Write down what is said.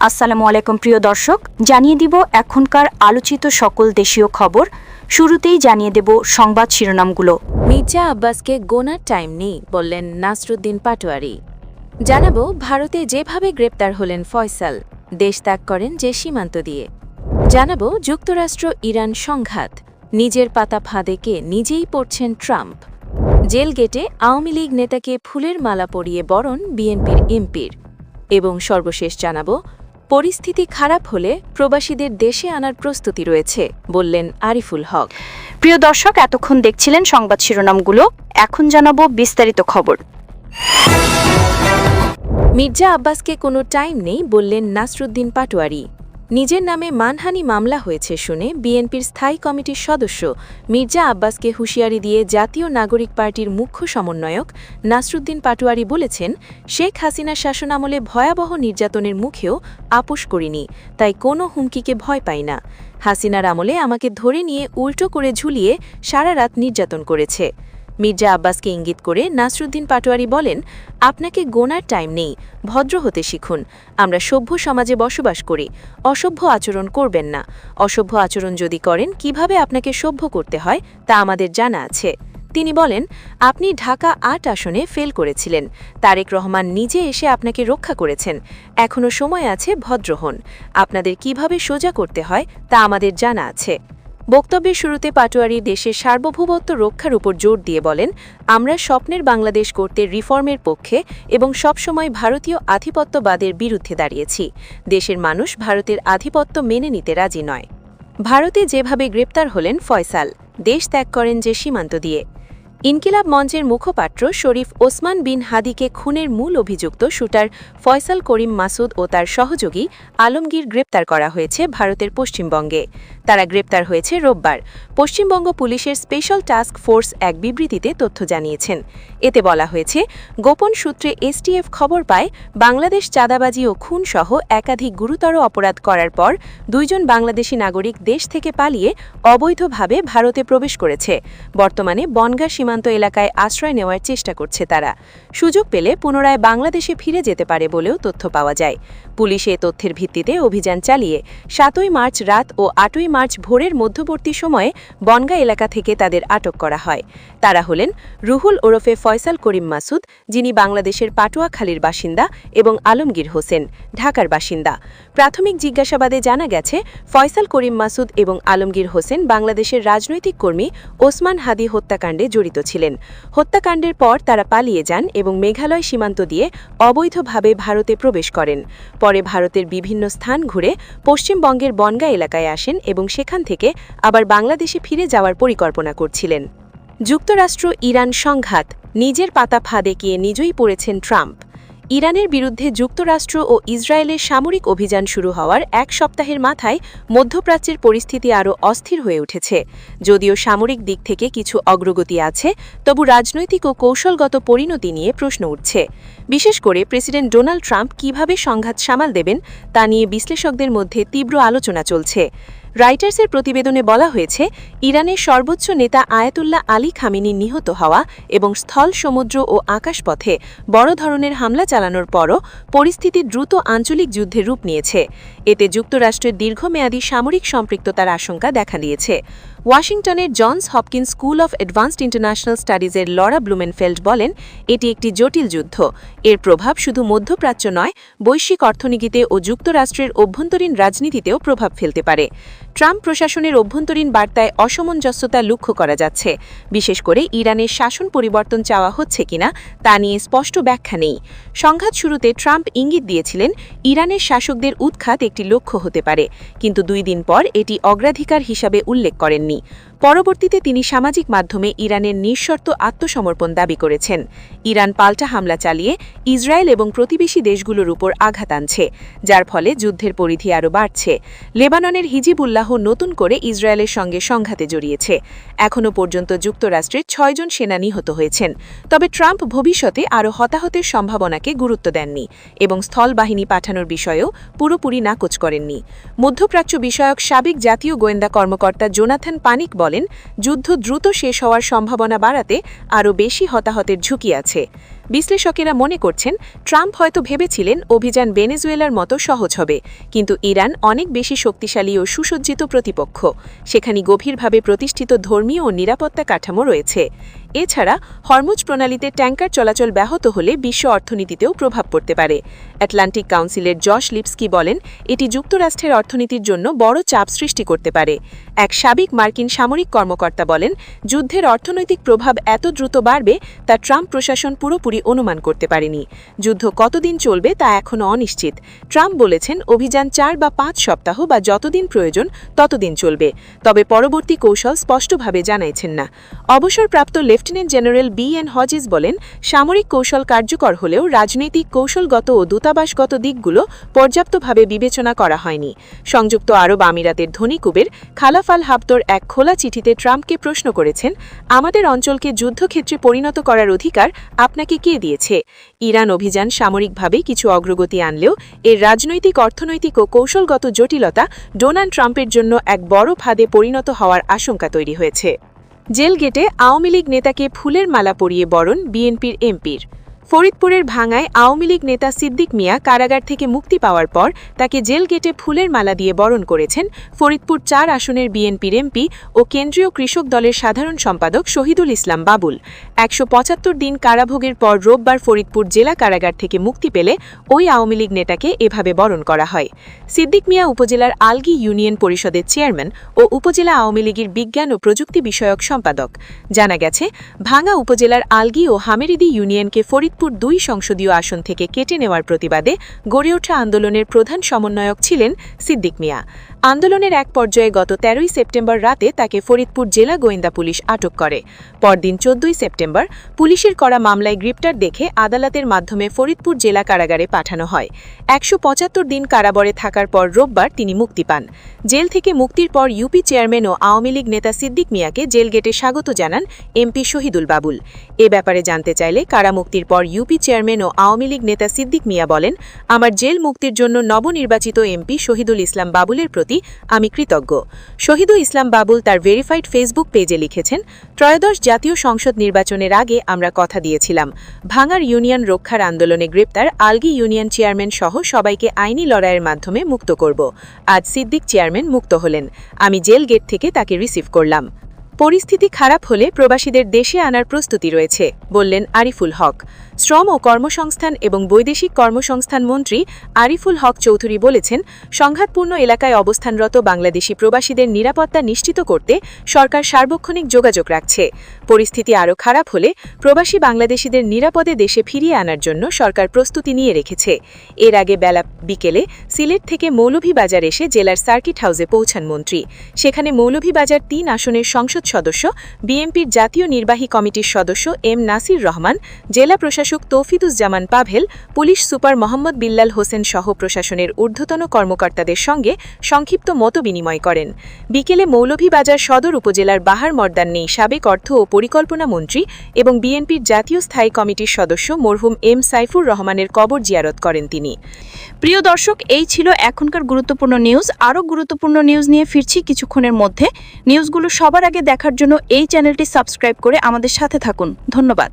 আসসালামু আলাইকুম প্রিয় দর্শক, জানিয়ে দিব এখনকার আলোচিত সকল দেশীয় খবর। শুরুতেই জানিয়ে দেব সংবাদ শিরোনামগুলো। মির্জা আব্বাসকে গোনার টাইম নেই বললেন নাসরুদ্দিন পাটোয়ারি। জানাবো ভারতে যেভাবে গ্রেপ্তার হলেন ফয়সাল, দেশ ত্যাগ করেন যে সীমান্ত দিয়ে। জানাবো যুক্তরাষ্ট্র ইরান সংঘাত, নিজের পাতা ফাঁদেকে নিজেই পড়ছেন ট্রাম্প। জেল গেটে আওয়ামী লীগ নেতাকে ফুলের মালা পরিয়ে বরণ বিএনপির এমপির। এবং সর্বশেষ জানাবো পরিস্থিতি খারাপ হলে প্রবাসীদের দেশে আনার প্রস্তুতি রয়েছে বললেন আরিফুল হক। প্রিয় দর্শক, এতক্ষণ দেখছিলেন সংবাদ শিরোনামগুলো, এখন জানাবো বিস্তারিত খবর। মির্জা আব্বাসকে কোনো টাইম নেই বললেন নাসরুদ্দিন পাটোয়ারি। নিজের নামে মানহানি মামলা হয়েছে শুনে বিএনপির স্থায়ী কমিটির সদস্য মির্জা আব্বাসকে হুঁশিয়ারি দিয়ে জাতীয় নাগরিক পার্টির মুখ্য সমন্বয়ক নাসরুদ্দিন পাটোয়ারি বলেছেন, শেখ হাসিনার শাসনামলে ভয়াবহ নির্যাতনের মুখেও আপোষ করিনি, তাই কোনো হুমকিকে ভয় পাই না। হাসিনার আমলে আমাকে ধরে নিয়ে উল্টো করে ঝুলিয়ে সারা রাত নির্যাতন করেছে। মির্জা আব্বাসকে ইঙ্গিত করে নাসরুদ্দিন পাটোয়ারি বলেন, আপনাকে গোনার টাইম নেই, ভদ্র হতে শিখুন। আমরা সভ্য সমাজে বসবাস করি, অসভ্য আচরণ করবেন না। অসভ্য আচরণ যদি করেন, কিভাবে আপনাকে সভ্য করতে হয় তা আমাদের জানা আছে। তিনি বলেন, আপনি ঢাকা ৮ আসনে ফেল করেছিলেন, তারেক রহমান নিজে এসে আপনাকে রক্ষা করেছেন। এখনও সময় আছে, ভদ্র হন। আপনাদের কিভাবে সোজা করতে হয় তা আমাদের জানা আছে। বক্তব্যের শুরুতে পাটোয়ারি দেশের সার্বভৌমত্ব রক্ষার উপর জোর দিয়ে বলেন, আমরা স্বপ্নের বাংলাদেশ করতে রিফর্মের পক্ষে এবং সবসময় ভারতীয় আধিপত্যবাদের বিরুদ্ধে দাঁড়িয়েছি। দেশের মানুষ ভারতের আধিপত্য মেনে নিতে রাজি নয়। ভারতে যেভাবে গ্রেপ্তার হলেন ফয়সাল, দেশ ত্যাগ করেন যে সীমান্ত দিয়ে। ইনকিলাব মঞ্চের মুখপাত্র শরীফ ওসমান বিন হাদিকে খুনের মূল অভিযুক্ত শুটার ফয়সাল করিম মাসুদ ও তার সহযোগী আলমগীর গ্রেপ্তার করা হয়েছে ভারতের পশ্চিমবঙ্গে। তারা গ্রেপ্তার হয়েছে রোববার। পশ্চিমবঙ্গ পুলিশের স্পেশাল টাস্ক ফোর্স এক বিবৃতিতে তথ্য জানিয়েছেন। এতে বলা হয়েছে, গোপন সূত্রে এসটিএফ খবর পায় বাংলাদেশ চাঁদাবাজি ও খুনসহ একাধিক গুরুতর অপরাধ করার পর ২ জন বাংলাদেশি নাগরিক দেশ থেকে পালিয়ে অবৈধভাবে ভারতে প্রবেশ করেছে। বর্তমানে বনগাঁ সীমান্ত এলাকায় আশ্রয় নেওয়ার চেষ্টা করছে তারা। সুযোগ পেলে পুনরায় বাংলাদেশে ফিরে যেতে পারে বলেও তথ্য পাওয়া যায়। পুলিশ এ তথ্যের ভিত্তিতে অভিযান চালিয়ে ৭ই মার্চ রাত ও ৮ই মার্চ ভোরের মধ্যবর্তী সময়ে বনগাঁ এলাকা থেকে তাদের আটক করা হয়। তারা হলেন রুহুল ওরফে ফয়সাল করিম মাসুদ, যিনি বাংলাদেশের পাটুয়াখালীর বাসিন্দা, এবং আলমগীর হোসেন, ঢাকার বাসিন্দা। প্রাথমিক জিজ্ঞাসাবাদে জানা গেছে, ফয়সাল করিম মাসুদ এবং আলমগীর হোসেন বাংলাদেশের রাজনৈতিক কর্মী ওসমান হাদি হত্যাকাণ্ডে জড়িত ছিলেন। হত্যাকাণ্ডের পর তারা পালিয়ে যান এবং মেঘালয় সীমান্ত দিয়ে অবৈধভাবে ভারতে প্রবেশ করেন। পরে ভারতের বিভিন্ন স্থান ঘুরে পশ্চিমবঙ্গের বনগাঁ এলাকায় আসেন এবং সেখান থেকে আবার বাংলাদেশে ফিরে যাওয়ার পরিকল্পনা করছিলেন। যুক্তরাষ্ট্র ইরান সংঘাত, নিজের পাতা ফাঁদে গিয়ে নিজেই পড়েছেন ট্রাম্প। ইরানের বিরুদ্ধে যুক্তরাষ্ট্র ও ইসরায়েলের সামরিক অভিযান শুরু হওয়ার ১ সপ্তাহের মাথায় মধ্যপ্রাচ্যের পরিস্থিতি আরও অস্থির হয়ে উঠেছে। যদিও সামরিক দিক থেকে কিছু অগ্রগতি আছে, তবু রাজনৈতিক ও কৌশলগত পরিণতি নিয়ে প্রশ্ন উঠছে। বিশেষ করে প্রেসিডেন্ট ডোনাল্ড ট্রাম্প কিভাবে সংঘাত সামাল দেবেন তা নিয়ে বিশ্লেষকদের মধ্যে তীব্র আলোচনা চলছে। রাইটার্সের প্রতিবেদনে বলা হয়েছে, ইরানের সর্বোচ্চ নেতা আয়াতুল্লাহ আলী খামেনি নিহত হওয়া এবং স্থল, সমুদ্র ও আকাশপথে বড় ধরনের হামলা চালানোর পরও পরিস্থিতি দ্রুত আঞ্চলিক যুদ্ধের রূপ নিয়েছে। এতে যুক্তরাষ্ট্রের দীর্ঘমেয়াদী সামরিক সম্পৃক্ততার আশঙ্কা দেখা দিয়েছে। ওয়াশিংটনের Johns Hopkins School of Advanced International স্টাডিজের লরা ব্লুমেনফেল্ড বলেন, এটি একটি জটিল যুদ্ধ। এর প্রভাব শুধু মধ্যপ্রাচ্য নয়, বৈশ্বিক অর্থনীতিতে ও যুক্তরাষ্ট্রের অভ্যন্তরীণ রাজনীতিতেও প্রভাব ফেলতে পারে। ট্রাম্প প্রশাসনের অভ্যন্তরীণ বার্তায় অসামঞ্জস্যতা লক্ষ্য করা যাচ্ছে। বিশেষ করে ইরানের শাসন পরিবর্তন চাওয়া হচ্ছে কিনা তা নিয়ে স্পষ্ট ব্যাখ্যা নেই। সংঘাত শুরুতে ট্রাম্প ইঙ্গিত দিয়েছিলেন, ইরানের শাসকদের উৎখাত একটি লক্ষ্য হতে পারে, কিন্তু ২ দিন পর এটি অগ্রাধিকার হিসাবে উল্লেখ করেননি। পরবর্তীতে তিনি সামাজিক মাধ্যমে ইরানের নিঃশর্ত আত্মসমর্পণ দাবি করেছেন। ইরান পাল্টা হামলা চালিয়ে ইসরায়েল এবং প্রতিবেশী দেশগুলোর উপর আঘাত আনছে, যার ফলে যুদ্ধের পরিধি আরও বাড়ছে। লেবাননের হিজিবুল্লাহ নতুন করে ইসরায়েলের সঙ্গে সংঘাতে জড়িয়েছে। এখনও পর্যন্ত যুক্তরাষ্ট্রের ৬ জন সেনা নিহত হয়েছেন। তবে ট্রাম্প ভবিষ্যতে আরও হতাহতের সম্ভাবনাকে গুরুত্ব দেননি এবং স্থল বাহিনী পাঠানোর বিষয়েও পুরোপুরি নাকচ করেননি। মধ্যপ্রাচ্য বিষয়ক সাবেক জাতীয় গোয়েন্দা কর্মকর্তা জোনাথন পানিক বলেন, যুদ্ধ দ্রুত শেষ হওয়ার সম্ভাবনা বাড়াতে আরও বেশি হতাহতের ঝুঁকি আছে। বিশ্লেষকেরা মনে করছেন ট্রাম্প হয়তো ভেবেছিলেন অভিযান ভেনেজুয়েলার মতো সহজ হবে, কিন্তু ইরান অনেক বেশি শক্তিশালী ও সুসজ্জিত প্রতিপক্ষ। সেখানে গভীরভাবে প্রতিষ্ঠিত ধর্মীয় ও নিরাপত্তা কাঠামো রয়েছে। এছাড়া হরমুজ প্রণালীতে ট্যাঙ্কার চলাচল ব্যাহত হলে বিশ্ব অর্থনীতিতেও প্রভাব পড়তে পারে। অ্যাটলান্টিক কাউন্সিলের জশ লিপস্কি বলেন, এটি যুক্তরাষ্ট্রের অর্থনীতির জন্য বড় চাপ সৃষ্টি করতে পারে। এক সাবেক মার্কিন সামরিক কর্মকর্তা বলেন, যুদ্ধের অর্থনৈতিক প্রভাব এত দ্রুত বাড়বে তা ট্রাম্প প্রশাসন পুরোপুরি অনুমান করতে পারেনি। যুদ্ধ কতদিন চলবে তা এখনও অনিশ্চিত। ট্রাম্প বলেছেন, অভিযান 4 বা 5 সপ্তাহ বা যতদিন প্রয়োজন ততদিন চলবে, তবে পরবর্তী কৌশল স্পষ্টভাবে জানাইছেন না। অবসরপ্রাপ্ত লেফটেন্যান্ট জেনারেল BN হজিস বলেন, সামরিক কৌশল কার্যকর হলেও রাজনৈতিক কৌশলগত ও দূতাবাসগত দিকগুলো পর্যাপ্তভাবে বিবেচনা করা হয়নি। সংযুক্ত আরব আমিরাতের ধনী কুবের খালাফ আল হাফতর এক খোলা চিঠিতে ট্রাম্পকে প্রশ্ন করেছেন, আমাদের অঞ্চলকে যুদ্ধক্ষেত্রে পরিণত করার অধিকার আপনাকে কে দিয়েছে? ইরান অভিযান সামরিকভাবে কিছু অগ্রগতি আনলেও এর রাজনৈতিক, অর্থনৈতিক ও কৌশলগত জটিলতা ডোনাল্ড ট্রাম্পের জন্য এক বড় ফাঁদে পরিণত হওয়ার আশঙ্কা তৈরি হয়েছে। জেল গেটে আওয়ামী লীগ নেতাকে ফুলের মালা পরিয়ে বরণ বিএনপির এমপির। ফরিদপুরের ভাঙ্গায় আওয়ামী লীগ নেতা সিদ্দিক মিয়া কারাগার থেকে মুক্তি পাওয়ার পর তাকে জেল গেটে ফুলের মালা দিয়ে বরণ করেছেন ফরিদপুর 4 আসনের বিএনপির এমপি ও কেন্দ্রীয় কৃষক দলের সাধারণ সম্পাদক শহীদুল ইসলাম বাবুল। 175 দিন কারাভোগের পর রোববার ফরিদপুর জেলা কারাগার থেকে মুক্তি পেলে ওই আওয়ামী লীগ নেতাকে এভাবে বরণ করা হয়। সিদ্দিক মিয়া উপজেলার আলগী ইউনিয়ন পরিষদের চেয়ারম্যান ও উপজেলা আওয়ামী লীগের বিজ্ঞান ও প্রযুক্তি বিষয়ক সম্পাদক। জানা গেছে, ভাঙ্গা উপজেলার আলগী ও হামেরিদি ইউনিয়নকে ফরিদপুর 2 সংসদীয় আসন থেকে কেটে নেওয়ার প্রতিবাদে গড়ে ওঠা আন্দোলনের প্রধান সমন্বয়ক ছিলেন সিদ্দিক মিয়া। আন্দোলনের এক পর্যায়ে গত 13 সেপ্টেম্বর রাতে তাকে ফরিদপুর জেলা গোয়েন্দা পুলিশ আটক করে। পরদিন 14 সেপ্টেম্বর পুলিশের করা মামলায় গ্রেপ্তার দেখে আদালতের মাধ্যমে ফরিদপুর জেলা কারাগারে পাঠানো হয়। 175 দিন কারাবরে থাকার পর রোববার তিনি মুক্তি পান। জেল থেকে মুক্তির পর ইউপি চেয়ারম্যান ও আওয়ামী লীগ নেতা সিদ্দিক মিয়াকে জেল গেটে স্বাগত জানান এমপি শহীদুল বাবুল। এ ব্যাপারে জানতে চাইলে কারামুক্তির পর ইউপি চেয়ারম্যান ও আওয়ামী লীগ নেতা সিদ্দিক মিয়া বলেন, আমার জেল মুক্তির জন্য নবনির্বাচিত এমপি শহীদুল ইসলাম বাবুলের প্রতি আমি কৃতজ্ঞ। শহীদুল ইসলাম বাবুল তার ভেরিফাইড ফেসবুক পেজে লিখেছেন, ত্রয়োদশ জাতীয় সংসদ নির্বাচনের আগে আমরা কথা দিয়েছিলাম ভাঙার ইউনিয়ন রক্ষার আন্দোলনে গ্রেপ্তার আলগী ইউনিয়ন চেয়ারম্যান সহ সবাইকে আইনি লড়াইয়ের মাধ্যমে মুক্ত করব। আজ সিদ্দিক চেয়ারম্যান মুক্ত হলেন, আমি জেল গেট থেকে তাকে রিসিভ করলাম। পরিস্থিতি খারাপ হলে প্রবাসীদের দেশে আনার প্রস্তুতি রয়েছে, বললেন আরিফুল হক। শ্রম ও কর্মসংস্থান এবং বৈদেশিক কর্মসংস্থান মন্ত্রী আরিফুল হক চৌধুরী বলেছেন, সংঘাতপূর্ণ এলাকায় অবস্থানরত বাংলাদেশি প্রবাসীদের নিরাপত্তা নিশ্চিত করতে সরকার সার্বক্ষণিক যোগাযোগ রাখছে। পরিস্থিতি আরও খারাপ হলে প্রবাসী বাংলাদেশিদের নিরাপদে দেশে ফিরিয়ে আনার জন্য সরকার প্রস্তুতি নিয়ে রেখেছে। এর আগে বেলা বিকেলে সিলেট থেকে মৌলভীবাজার এসে জেলার সার্কিট হাউসে পৌঁছান মন্ত্রী। সেখানে মৌলভীবাজার 3 আসনের সংসদ সদস্য, বিএনপির জাতীয় নির্বাহী কমিটির সদস্য এম নাসির রহমান, জেলা প্রশাসক তৌফিদুজ্জামান পাভেল, পুলিশ সুপার মোহাম্মদ বিল্লাল হোসেন সহ প্রশাসনের ঊর্ধ্বতন কর্মকর্তাদের সঙ্গে সংক্ষিপ্ত মতবিনিময় করেন। বিকেলে মৌলভীবাজার সদর উপজেলার বাহার মর্দান নেই সাবেক অর্থ ও পরিকল্পনা মন্ত্রী এবং বিএনপির জাতীয় স্থায়ী কমিটির সদস্য মরহুম এম সাইফুর রহমানের কবর জিয়ারত করেন তিনি। প্রিয় দর্শক, এই ছিল এখনকার গুরুত্বপূর্ণ নিউজ। আরও গুরুত্বপূর্ণ নিউজ নিয়ে ফিরছি কিছুক্ষণের মধ্যে। নিউজগুলো সবার আগে দেখার জন্য এই চ্যানেলটি সাবস্ক্রাইব করে আমাদের সাথে থাকুন। ধন্যবাদ।